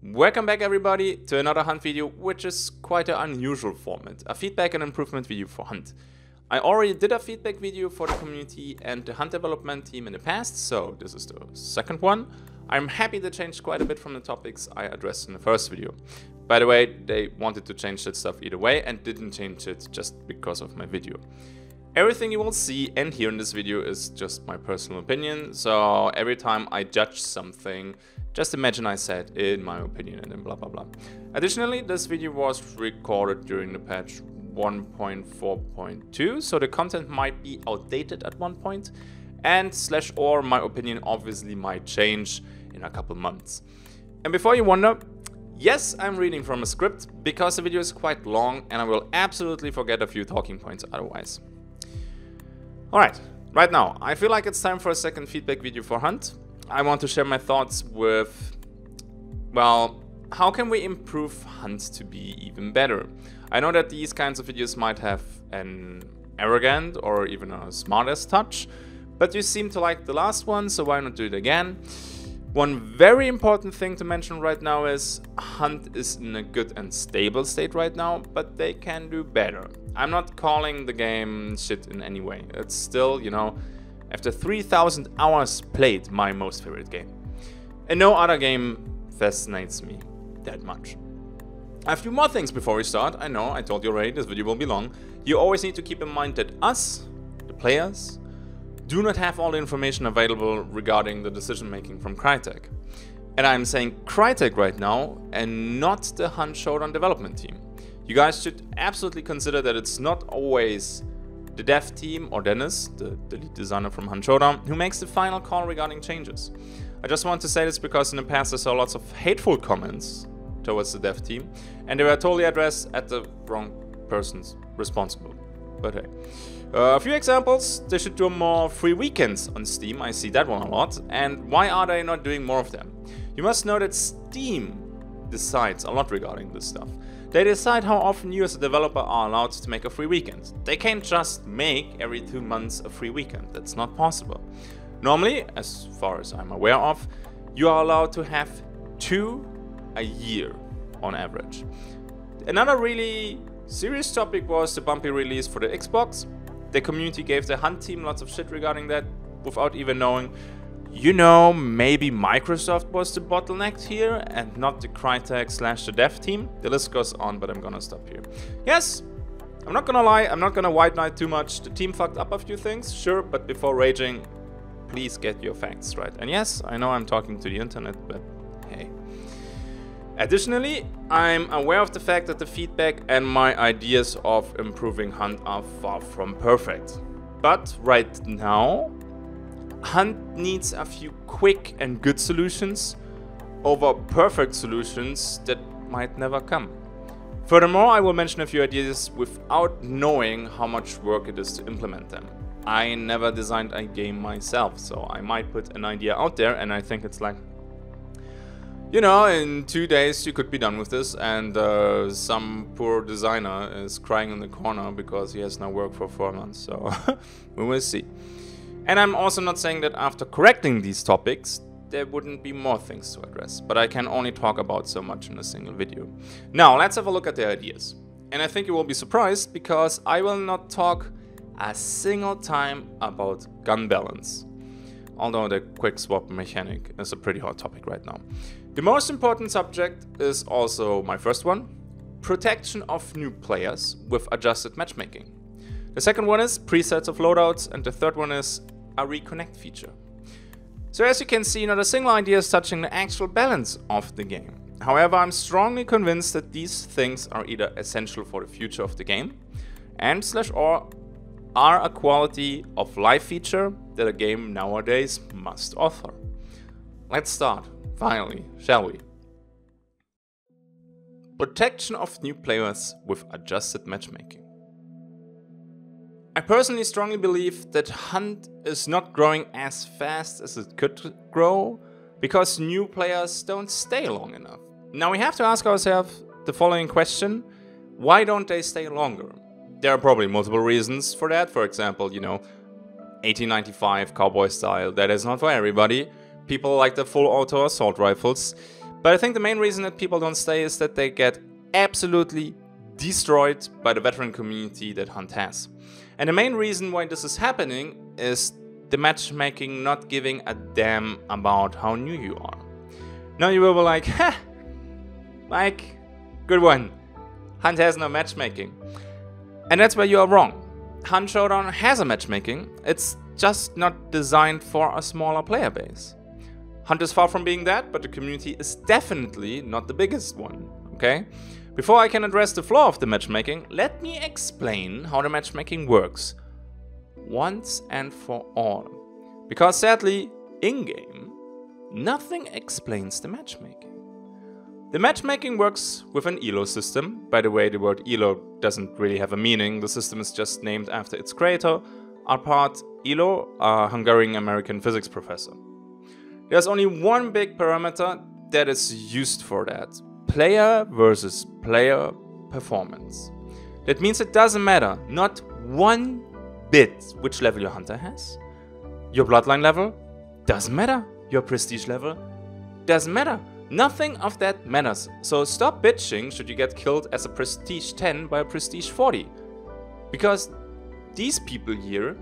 Welcome back everybody to another Hunt video, which is quite an unusual format, a feedback and improvement video for Hunt. I already did a feedback video for the community and the Hunt development team in the past, so this is the second one. I'm happy they changed quite a bit from the topics I addressed in the first video. By the way, they wanted to change that stuff either way and didn't change it just because of my video. Everything you will see and hear in this video is just my personal opinion, so every time I judge something, just imagine I said in my opinion and then blah blah blah. Additionally, this video was recorded during the patch 1.4.2, so the content might be outdated at one point, and /or my opinion obviously might change in a couple months. And before you wonder, yes, I'm reading from a script because the video is quite long and I will absolutely forget a few talking points otherwise. Alright, right now, I feel like it's time for a second feedback video for Hunt. I want to share my thoughts with, well, how can we improve Hunt to be even better? I know that these kinds of videos might have an arrogant or even a smartass touch, but you seem to like the last one, so why not do it again? One very important thing to mention right now is Hunt is in a good and stable state right now, but they can do better. I'm not calling the game shit in any way. It's still, you know, after 3,000 hours played, my most favorite game. And no other game fascinates me that much. A few more things before we start. I know, I told you already, this video will be long. You always need to keep in mind that us, the players, do not have all the information available regarding the decision making from Crytek. And I'm saying Crytek right now and not the Hunt Showdown development team. You guys should absolutely consider that it's not always the dev team or Dennis, the lead designer from Hunt Showdown, who makes the final call regarding changes. I just want to say this because in the past I saw lots of hateful comments towards the dev team and they were totally addressed at the wrong persons responsible. But hey. A few examples: they should do more free weekends on Steam, I see that one a lot, and why are they not doing more of them? You must know that Steam decides a lot regarding this stuff. They decide how often you as a developer are allowed to make a free weekend. They can't just make every 2 months a free weekend, that's not possible. Normally, as far as I'm aware of, you are allowed to have 2 a year on average. Another really serious topic was the bumpy release for the Xbox. The community gave the Hunt team lots of shit regarding that without even knowing. You know, maybe Microsoft was the bottleneck here and not the Crytek / the dev team. The list goes on, but I'm gonna stop here. Yes, I'm not gonna lie, I'm not gonna white knight too much. The team fucked up a few things, sure, but before raging, please get your facts right. And yes, I know I'm talking to the internet, but hey. Additionally, I'm aware of the fact that the feedback and my ideas of improving Hunt are far from perfect. But right now, Hunt needs a few quick and good solutions over perfect solutions that might never come. Furthermore, I will mention a few ideas without knowing how much work it is to implement them. I never designed a game myself, so I might put an idea out there and I think it's like, you know, in 2 days you could be done with this, and some poor designer is crying in the corner because he has no work for 4 months, so we will see. And I'm also not saying that after correcting these topics, there wouldn't be more things to address, but I can only talk about so much in a single video. Now, let's have a look at the ideas. And I think you will be surprised because I will not talk a single time about gun balance. Although the quick swap mechanic is a pretty hot topic right now. The most important subject is also my first one: protection of new players with adjusted matchmaking. The second one is presets of loadouts, and the third one is a Reconnect feature. So as you can see, not a single idea is touching the actual balance of the game. However, I'm strongly convinced that these things are either essential for the future of the game and /or are a quality of life feature that a game nowadays must offer. Let's start, finally, shall we? Protection of new players with adjusted matchmaking. I personally strongly believe that Hunt is not growing as fast as it could grow because new players don't stay long enough. Now we have to ask ourselves the following question: why don't they stay longer? There are probably multiple reasons for that. For example, you know, 1895 cowboy style, that is not for everybody. People like the full auto assault rifles. But I think the main reason that people don't stay is that they get absolutely destroyed by the veteran community that Hunt has. And the main reason why this is happening is the matchmaking not giving a damn about how new you are. Now you will be like, ha, Mike, good one. Hunt has no matchmaking. And that's where you are wrong. Hunt Showdown has a matchmaking, it's just not designed for a smaller player base. Hunt is far from being that, but the community is definitely not the biggest one, okay? Before I can address the flaw of the matchmaking, let me explain how the matchmaking works once and for all. Because sadly, in-game, nothing explains the matchmaking. The matchmaking works with an ELO system. By the way, the word ELO doesn't really have a meaning, the system is just named after its creator, Arpad Elo, a Hungarian-American physics professor. There's only one big parameter that is used for that. Player versus player performance. That means it doesn't matter, not one bit, which level your hunter has. Your bloodline level doesn't matter. Your prestige level doesn't matter. Nothing of that matters. So stop bitching should you get killed as a prestige 10 by a prestige 40. Because these people here,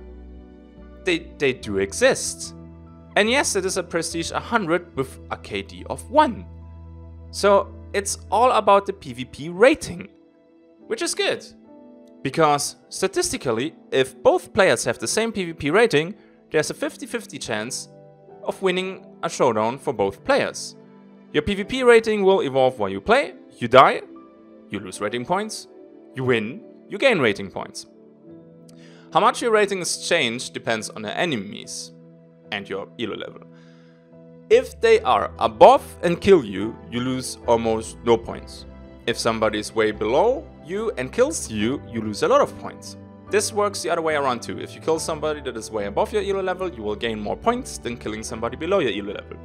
they do exist. And yes, it is a prestige 100 with a KD of 1. So it's all about the PvP rating, which is good. Because statistically, if both players have the same PvP rating, there's a 50-50 chance of winning a showdown for both players. Your PvP rating will evolve while you play, you die, you lose rating points, you win, you gain rating points. How much your rating is changed depends on the enemies and your elo level. If they are above and kill you, you lose almost no points. If somebody is way below you and kills you, you lose a lot of points. This works the other way around too. If you kill somebody that is way above your elo level, you will gain more points than killing somebody below your elo level.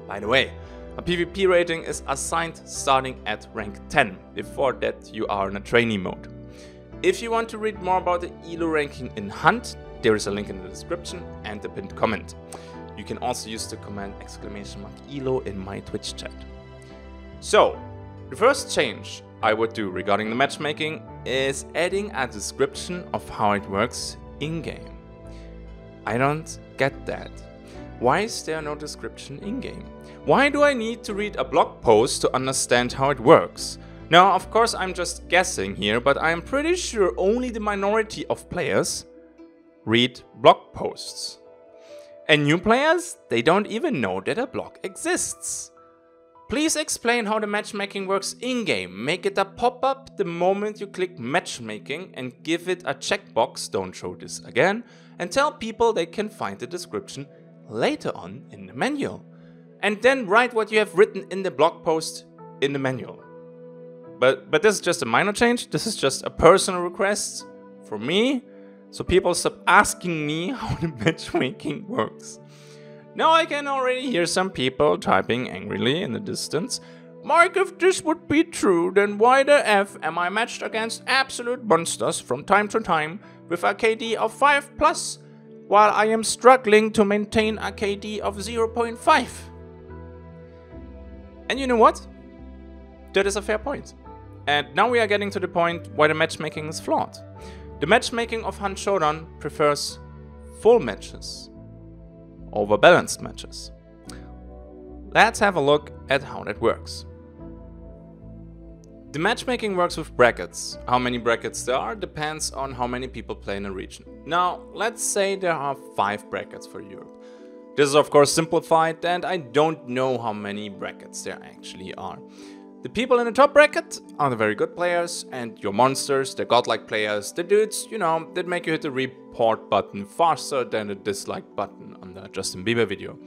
By the way, a PvP rating is assigned starting at rank 10. Before that, you are in a trainee mode. If you want to read more about the elo ranking in Hunt, there is a link in the description and the pinned comment. You can also use the command !elo in my Twitch chat. So, the first change I would do regarding the matchmaking is adding a description of how it works in-game. I don't get that. Why is there no description in-game? Why do I need to read a blog post to understand how it works? Now, of course, I'm just guessing here, but I'm pretty sure only the minority of players read blog posts. And new players, they don't even know that a blog exists. Please explain how the matchmaking works in-game. Make it a pop-up the moment you click matchmaking and give it a checkbox, don't show this again, and tell people they can find the description later on in the manual. And then write what you have written in the blog post in the manual. But this is just a minor change, this is just a personal request for me. So people stop asking me how the matchmaking works. Now I can already hear some people typing angrily in the distance. Mark, if this would be true, then why the F am I matched against absolute monsters from time to time with a KD of 5+, while I am struggling to maintain a KD of 0.5? And you know what? That is a fair point. And now we are getting to the point why the matchmaking is flawed. The matchmaking of Hunt Showdown prefers full matches over balanced matches. Let's have a look at how that works. The matchmaking works with brackets. How many brackets there are depends on how many people play in a region. Now, let's say there are 5 brackets for Europe. This is of course simplified and I don't know how many brackets there actually are. The people in the top bracket are the very good players, and your monsters, the godlike players, the dudes, you know, that make you hit the report button faster than the dislike button on the Justin Bieber video.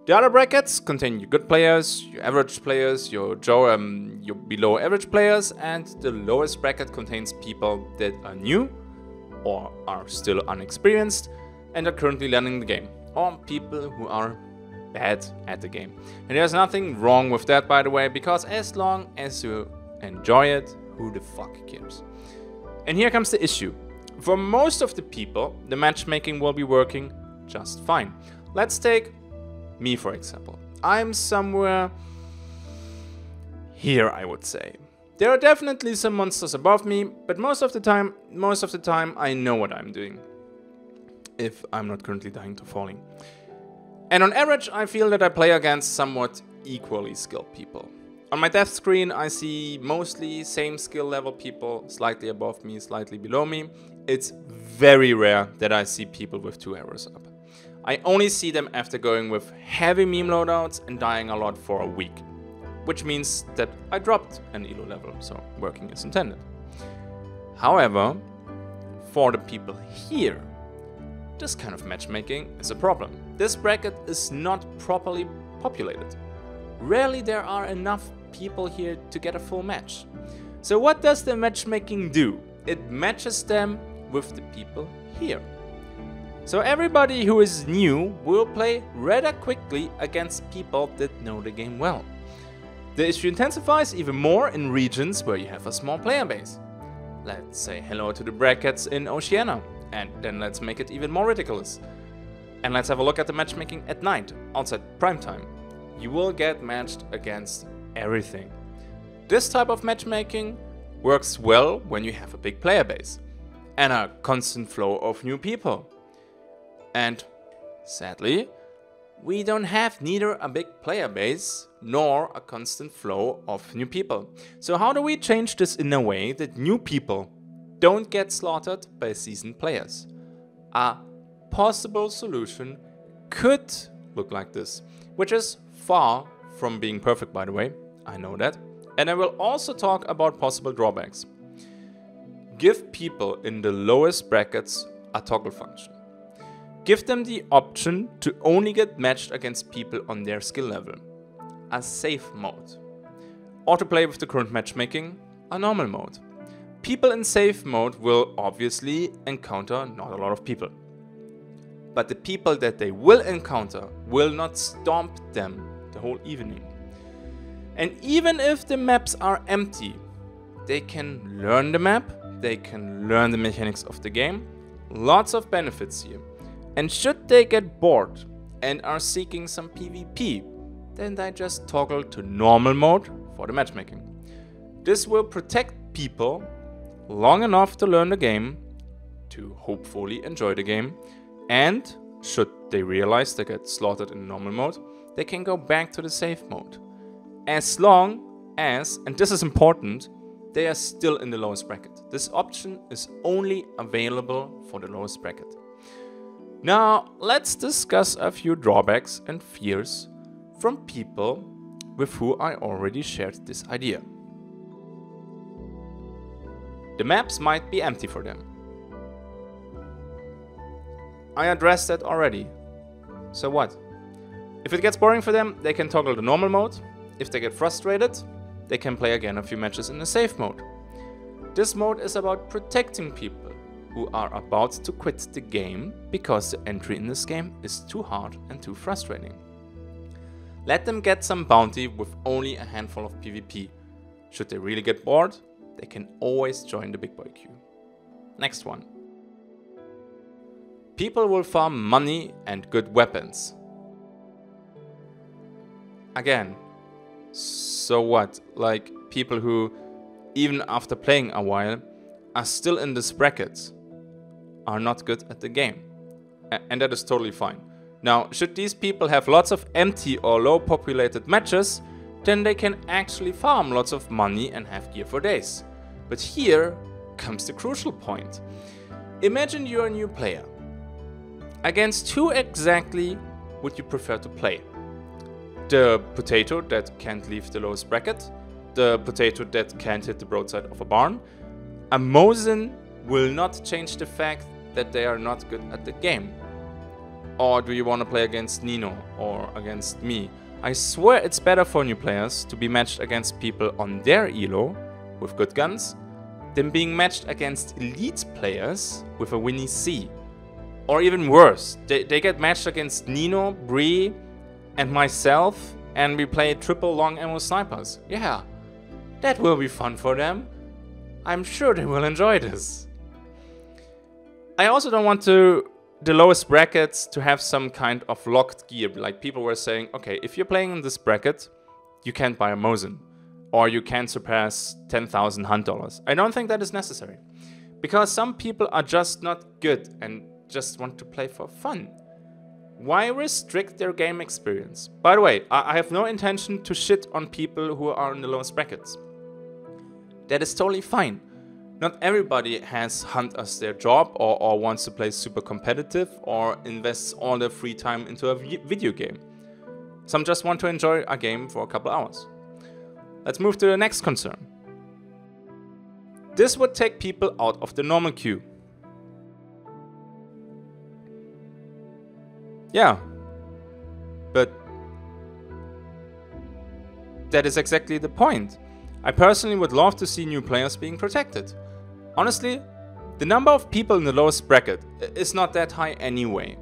The other brackets contain your good players, your average players, your below average players, and the lowest bracket contains people that are new or are still unexperienced and are currently learning the game, or people who are bad at the game. And there's nothing wrong with that, by the way, because as long as you enjoy it, who the fuck cares? And here comes the issue. For most of the people, the matchmaking will be working just fine. Let's take me for example. I'm somewhere here, I would say. There are definitely some monsters above me, but most of the time I know what I'm doing. If I'm not currently dying to falling. And on average, I feel that I play against somewhat equally skilled people. On my death screen, I see mostly same skill level people, slightly above me, slightly below me. It's very rare that I see people with 2 arrows up. I only see them after going with heavy meme loadouts and dying a lot for a week. Which means that I dropped an elo level, so working as intended. However, for the people here, this kind of matchmaking is a problem. This bracket is not properly populated. Rarely there are enough people here to get a full match. So what does the matchmaking do? It matches them with the people here. So everybody who is new will play rather quickly against people that know the game well. The issue intensifies even more in regions where you have a small player base. Let's say hello to the brackets in Oceania, and then let's make it even more ridiculous. And let's have a look at the matchmaking at night, outside prime time. You will get matched against everything. This type of matchmaking works well when you have a big player base and a constant flow of new people. And sadly, we don't have neither a big player base nor a constant flow of new people. So how do we change this in a way that new people don't get slaughtered by seasoned players? A possible solution could look like this, which is far from being perfect, by the way. I know that. And I will also talk about possible drawbacks. Give people in the lowest brackets a toggle function. Give them the option to only get matched against people on their skill level. A safe mode. Autoplay with the current matchmaking, a normal mode. People in safe mode will obviously encounter not a lot of people. But the people that they will encounter will not stomp them the whole evening. And even if the maps are empty, they can learn the map, they can learn the mechanics of the game. Lots of benefits here. And should they get bored and are seeking some PvP, then they just toggle to normal mode for the matchmaking. This will protect people long enough to learn the game, to hopefully enjoy the game, and should they realize they get slaughtered in normal mode, they can go back to the safe mode. As long as, and this is important, they are still in the lowest bracket. This option is only available for the lowest bracket. Now, let's discuss a few drawbacks and fears from people with who I already shared this idea. The maps might be empty for them. I addressed that already. So what? If it gets boring for them, they can toggle the normal mode. If they get frustrated, they can play again a few matches in the safe mode. This mode is about protecting people who are about to quit the game because the entry in this game is too hard and too frustrating. Let them get some bounty with only a handful of PvP. Should they really get bored, they can always join the big boy queue. Next one. People will farm money and good weapons. Again, so what? Like people who, even after playing a while, are still in this bracket, are not good at the game. And that is totally fine. Now, should these people have lots of empty or low populated matches, then they can actually farm lots of money and have gear for days. But here comes the crucial point. Imagine you're a new player. Against who exactly would you prefer to play? The potato that can't leave the lowest bracket? The potato that can't hit the broadside of a barn? A Mosin will not change the fact that they are not good at the game. Or do you want to play against Nino or against me? I swear it's better for new players to be matched against people on their elo with good guns than being matched against elite players with a Winnie C. Or even worse, they get matched against Nino, Bree, and myself, and we play triple long ammo snipers. Yeah, that will be fun for them. I'm sure they will enjoy this. I also don't want the lowest brackets to have some kind of locked gear. Like people were saying, okay, if you're playing in this bracket, you can't buy a Mosin. or you can surpass 10,000 hunt dollars. I don't think that is necessary, because some people are just not good and just want to play for fun. Why restrict their game experience? By the way, I have no intention to shit on people who are in the lowest brackets. That is totally fine. Not everybody has hunt as their job or wants to play super competitive or invests all their free time into a video game. Some just want to enjoy a game for a couple hours. Let's move to the next concern. This would take people out of the normal queue. Yeah, but that is exactly the point. I personally would love to see new players being protected. Honestly, the number of people in the lowest bracket is not that high anyway.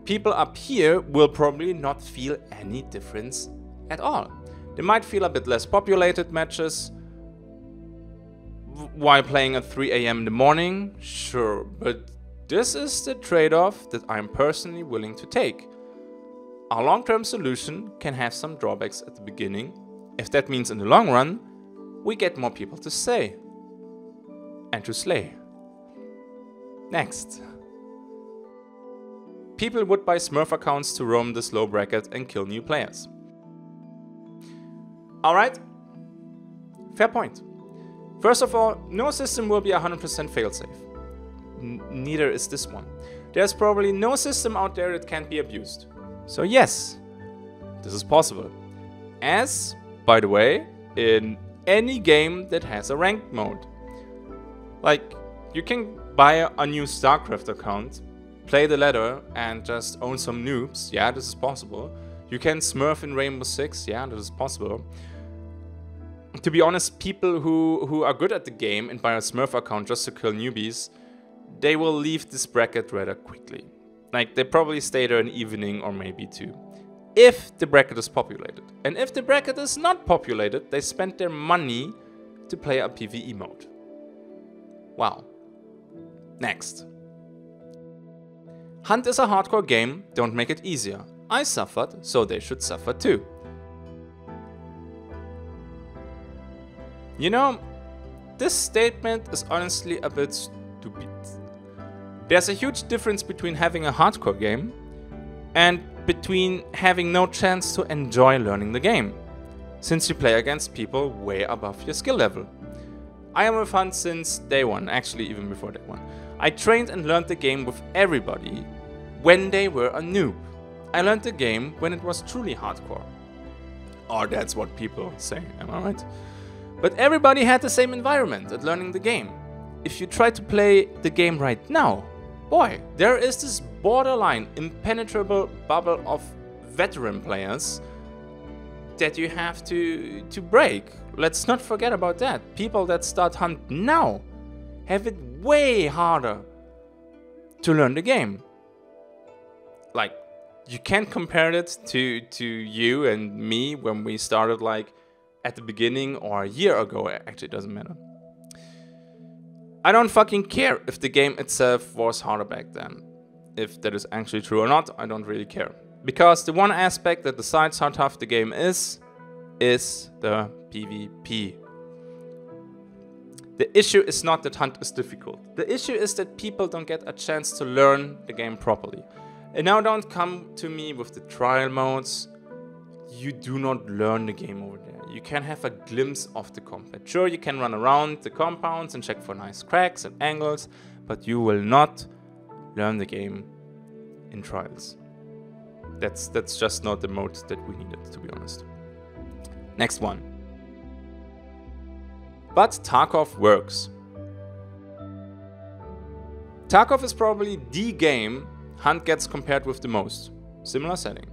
People up here will probably not feel any difference at all. They might feel a bit less populated matches while playing at 3 AM in the morning, sure, but this is the trade-off that I'm personally willing to take. Our long-term solution can have some drawbacks at the beginning. If that means in the long run, we get more people to stay and to slay. Next. People would buy Smurf accounts to roam this low bracket and kill new players. Alright, fair point. First of all, no system will be 100% failsafe. Neither is this one. There's probably no system out there that can't be abused. So yes, this is possible. As, by the way, in any game that has a ranked mode. Like, you can buy a new StarCraft account, play the ladder and just own some noobs. Yeah, this is possible. You can smurf in Rainbow Six. Yeah, this is possible. To be honest, people who are good at the game and buy a smurf account just to kill newbies, they will leave this bracket rather quickly. Like, they probably stay there an evening or maybe two. If the bracket is populated. And if the bracket is not populated, they spend their money to play a PvE mode. Wow. Next. Hunt is a hardcore game, don't make it easier. I suffered, so they should suffer too. You know, this statement is honestly a bit stupid. There's a huge difference between having a hardcore game and between having no chance to enjoy learning the game, since you play against people way above your skill level. I am with Hunt since day one, actually even before day one. I trained and learned the game with everybody when they were a noob. I learned the game when it was truly hardcore. Or that's what people say, am I right? But everybody had the same environment at learning the game. If you try to play the game right now, boy, there is this borderline impenetrable bubble of veteran players that you have to break. Let's not forget about that. People that start Hunt now have it way harder to learn the game. Like, you can't compare it to you and me when we started like at the beginning or a year ago. Actually, it doesn't matter. I don't fucking care if the game itself was harder back then. If that is actually true or not, I don't really care. Because the one aspect that decides how tough the game is the PvP. The issue is not that Hunt is difficult. The issue is that people don't get a chance to learn the game properly. And now don't come to me with the trial modes. You do not learn the game over there. You can have a glimpse of the combat. Sure, you can run around the compounds and check for nice cracks and angles, but you will not learn the game in trials. That's just not the mode that we needed, to be honest. Next one. But Tarkov works. Tarkov is probably the game Hunt gets compared with the most. Similar setting.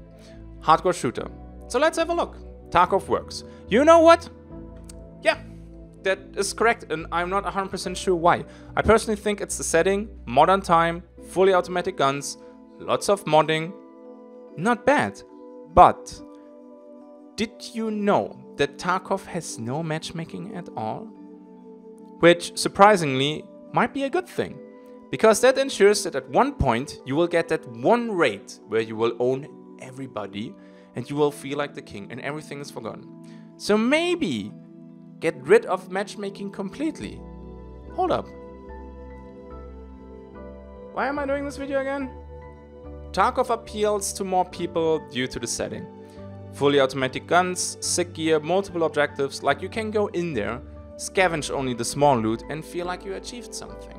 Hardcore shooter. So let's have a look. Tarkov works. You know what? Yeah, that is correct, and I'm not 100% sure why. I personally think it's the setting, modern time, fully automatic guns, lots of modding. Not bad. But did you know that Tarkov has no matchmaking at all? Which, surprisingly, might be a good thing. Because that ensures that at one point you will get that one raid where you will own everybody and you will feel like the king and everything is forgotten. So maybe Get rid of matchmaking completely. Hold up. Why am I doing this video again? Tarkov appeals to more people due to the setting. Fully automatic guns, sick gear, multiple objectives, like you can go in there, scavenge only the small loot and feel like you achieved something.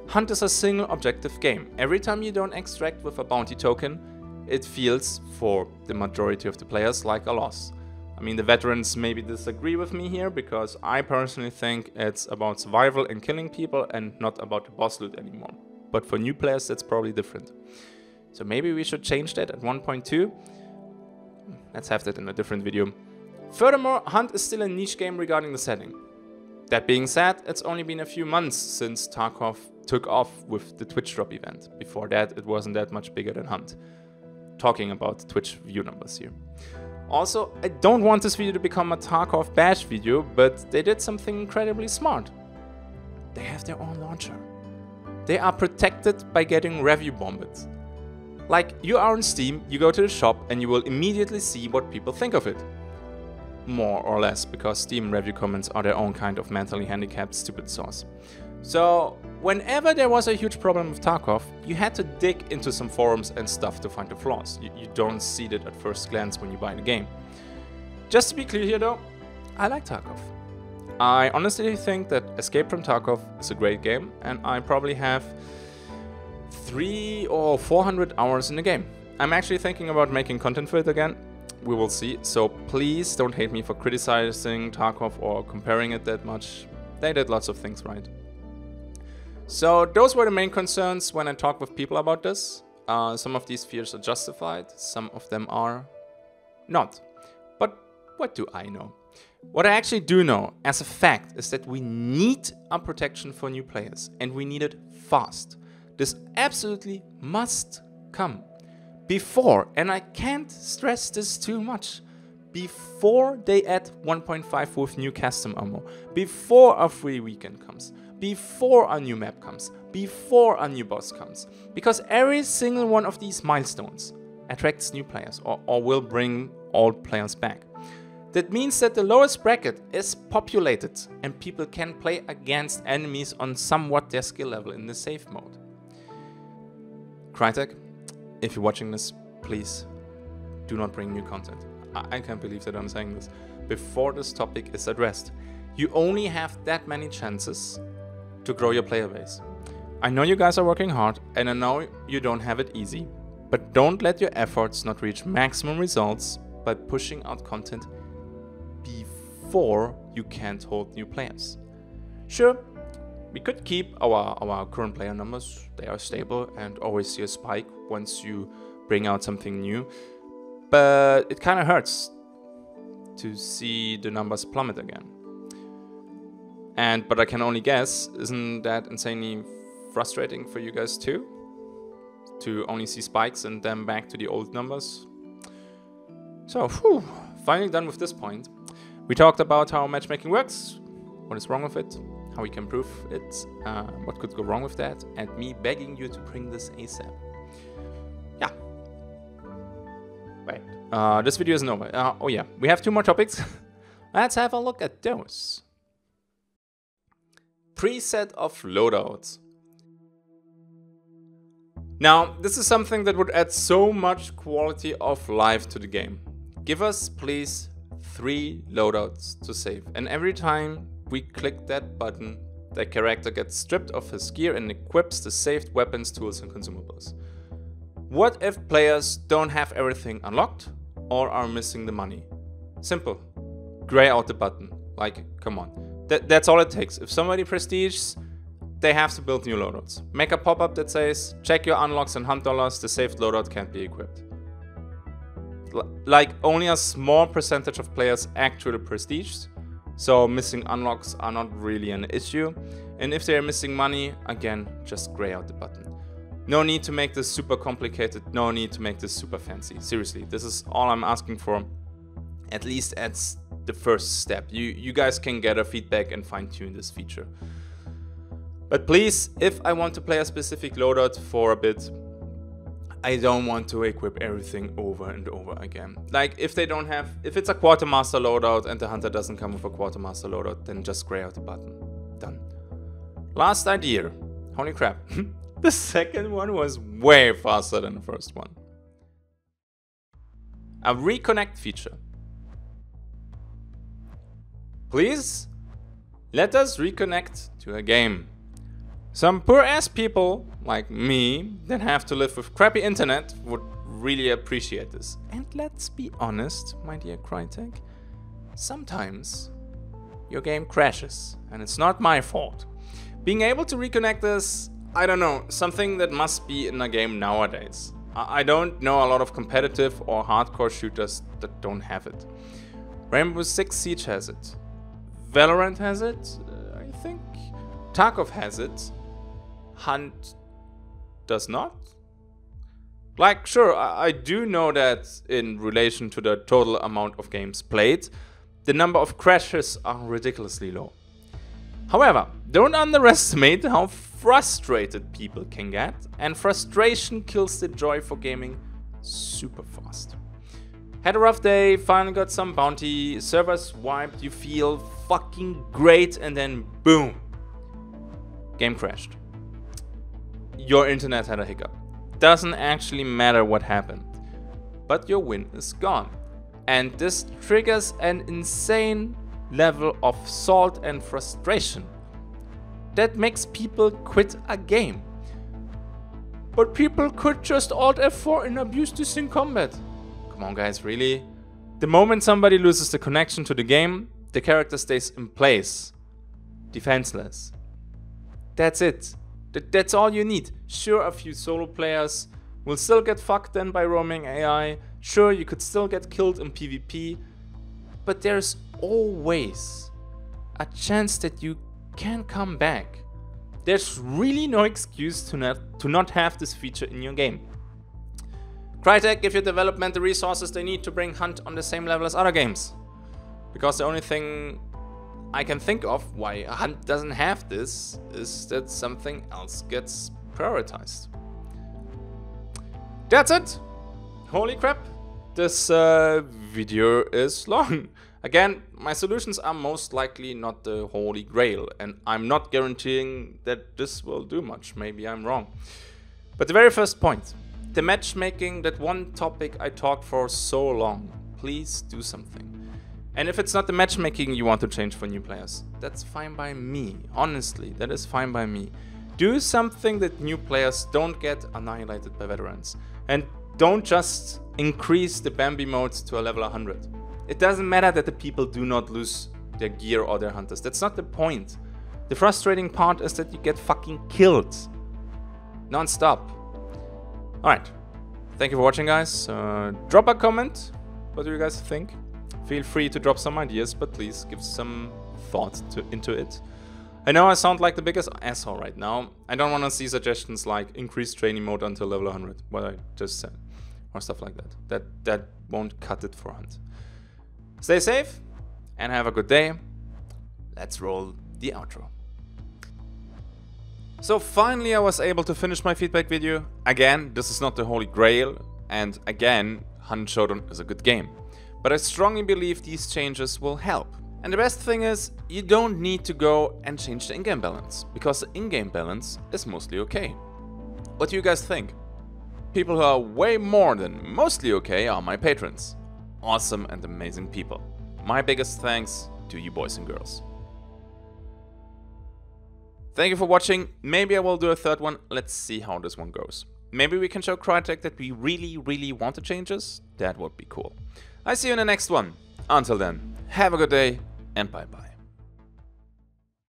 Hunt is a single objective game. Every time you don't extract with a bounty token, it feels, for the majority of the players, like a loss. I mean, the veterans maybe disagree with me here, because I personally think it's about survival and killing people and not about the boss loot anymore. But for new players, that's probably different. So maybe we should change that at 1.2. Let's have that in a different video. Furthermore, Hunt is still a niche game regarding the setting. That being said, it's only been a few months since Tarkov took off with the Twitch drop event. Before that, it wasn't that much bigger than Hunt. Talking about Twitch view numbers here. Also, I don't want this video to become a Tarkov bash video, but they did something incredibly smart. They have their own launcher. They are protected by getting review bombed. Like, you are on Steam, you go to the shop and you will immediately see what people think of it. More or less, because Steam review comments are their own kind of mentally handicapped stupid sauce. So, whenever there was a huge problem with Tarkov, you had to dig into some forums and stuff to find the flaws. You don't see that at first glance when you buy the game. Just to be clear here though, I like Tarkov. I honestly think that Escape from Tarkov is a great game, and I probably have 300 or 400 hours in the game. I'm actually thinking about making content for it again. We will see, so please don't hate me for criticizing Tarkov or comparing it that much. They did lots of things right. So those were the main concerns when I talk with people about this. Some of these fears are justified, some of them are not. But what do I know? What I actually do know as a fact is that we need a protection for new players, and we need it fast. This absolutely must come before, and I can't stress this too much, before they add 1.5 with new custom ammo, before a free weekend comes, before a new map comes, before a new boss comes. Because every single one of these milestones attracts new players or will bring old players back. That means that the lowest bracket is populated and people can play against enemies on somewhat their skill level in the safe mode. Crytek, if you're watching this, please do not bring new content. I can't believe that I'm saying this. Before this topic is addressed, you only have that many chances to grow your player base. I know you guys are working hard, and I know you don't have it easy, but don't let your efforts not reach maximum results by pushing out content before you can't hold new players. Sure, we could keep our current player numbers. They are stable and always see a spike once you bring out something new, but it kind of hurts to see the numbers plummet again. But I can only guess, isn't that insanely frustrating for you guys too? To only see spikes and then back to the old numbers? So, finally done with this point. We talked about how matchmaking works, what is wrong with it, how we can improve it, what could go wrong with that, and me begging you to bring this ASAP. Yeah. Wait, this video isn't over. Oh yeah, we have 2 more topics. Let's have a look at those. Preset of loadouts. Now, this is something that would add so much quality of life to the game. Give us, please, 3 loadouts to save, and every time we click that button, the character gets stripped of his gear and equips the saved weapons, tools, and consumables. What if players don't have everything unlocked or are missing the money? Simple. Gray out the button. Like, come on. That's all it takes. If somebody prestiges, they have to build new loadouts. Make a pop-up that says, check your unlocks and hunt dollars, the saved loadout can't be equipped. Like, only a small percentage of players actually prestiged, so missing unlocks are not really an issue. And if they're missing money, again, just gray out the button. No need to make this super complicated, no need to make this super fancy. Seriously, this is all I'm asking for. At least that's the first step. You guys can gather feedback and fine-tune this feature. But please, if I want to play a specific loadout for a bit, I don't want to equip everything over and over again. Like, if it's a quartermaster loadout and the hunter doesn't come with a quartermaster loadout, then just gray out the button. Done. Last idea. Holy crap. The second one was way faster than the first one. A Reconnect feature. Please, let us reconnect to a game. Some poor ass people, like me, that have to live with crappy internet would really appreciate this. And let's be honest, my dear Crytek, sometimes your game crashes, and it's not my fault. Being able to reconnect is, I don't know, something that must be in a game nowadays. I don't know a lot of competitive or hardcore shooters that don't have it. Rainbow Six Siege has it. Valorant has it, I think. Tarkov has it. Hunt does not. Like, sure, I do know that in relation to the total amount of games played, the number of crashes are ridiculously low. However, don't underestimate how frustrated people can get, and frustration kills the joy for gaming super fast. Had a rough day, finally got some bounty, servers wiped, you feel fucking great, and then boom, game crashed. Your internet had a hiccup. Doesn't actually matter what happened, but your win is gone. And this triggers an insane level of salt and frustration that makes people quit a game. But people could just Alt F4 and abuse this in combat. Come on guys, really? The moment somebody loses the connection to the game, the character stays in place, defenseless. That's it. That's all you need. Sure, a few solo players will still get fucked then by roaming AI. Sure, you could still get killed in PvP. But there's always a chance that you can come back. There's really no excuse to not have this feature in your game. Crytek, give your development the resources they need to bring Hunt on the same level as other games. Because the only thing I can think of why Hunt doesn't have this is that something else gets prioritized. That's it! Holy crap! This video is long. Again, my solutions are most likely not the holy grail, and I'm not guaranteeing that this will do much. Maybe I'm wrong. But the very first point, the matchmaking, that one topic I talked for so long, please do something. And if it's not the matchmaking you want to change for new players, that's fine by me. Honestly, that is fine by me. Do something that new players don't get annihilated by veterans. And don't just increase the Bambi modes to a level 100. It doesn't matter that the people do not lose their gear or their hunters. That's not the point. The frustrating part is that you get fucking killed. Non-stop. Alright. Thank you for watching, guys. Drop a comment. What do you guys think? Feel free to drop some ideas, but please give some thought into it. I know I sound like the biggest asshole right now. I don't want to see suggestions like increase training mode until level 100, what I just said, or stuff like that. That won't cut it for Hunt. Stay safe and have a good day. Let's roll the outro. So finally I was able to finish my feedback video. Again, this is not the holy grail, and again, Hunt Showdown is a good game. But I strongly believe these changes will help. And the best thing is, you don't need to go and change the in-game balance, because the in-game balance is mostly okay. What do you guys think? People who are way more than mostly okay are my patrons. Awesome and amazing people. My biggest thanks to you boys and girls. Thank you for watching. Maybe I will do a third one. Let's see how this one goes. Maybe we can show Crytek that we really want the changes. That would be cool. I see you in the next one. Until then, have a good day and bye bye.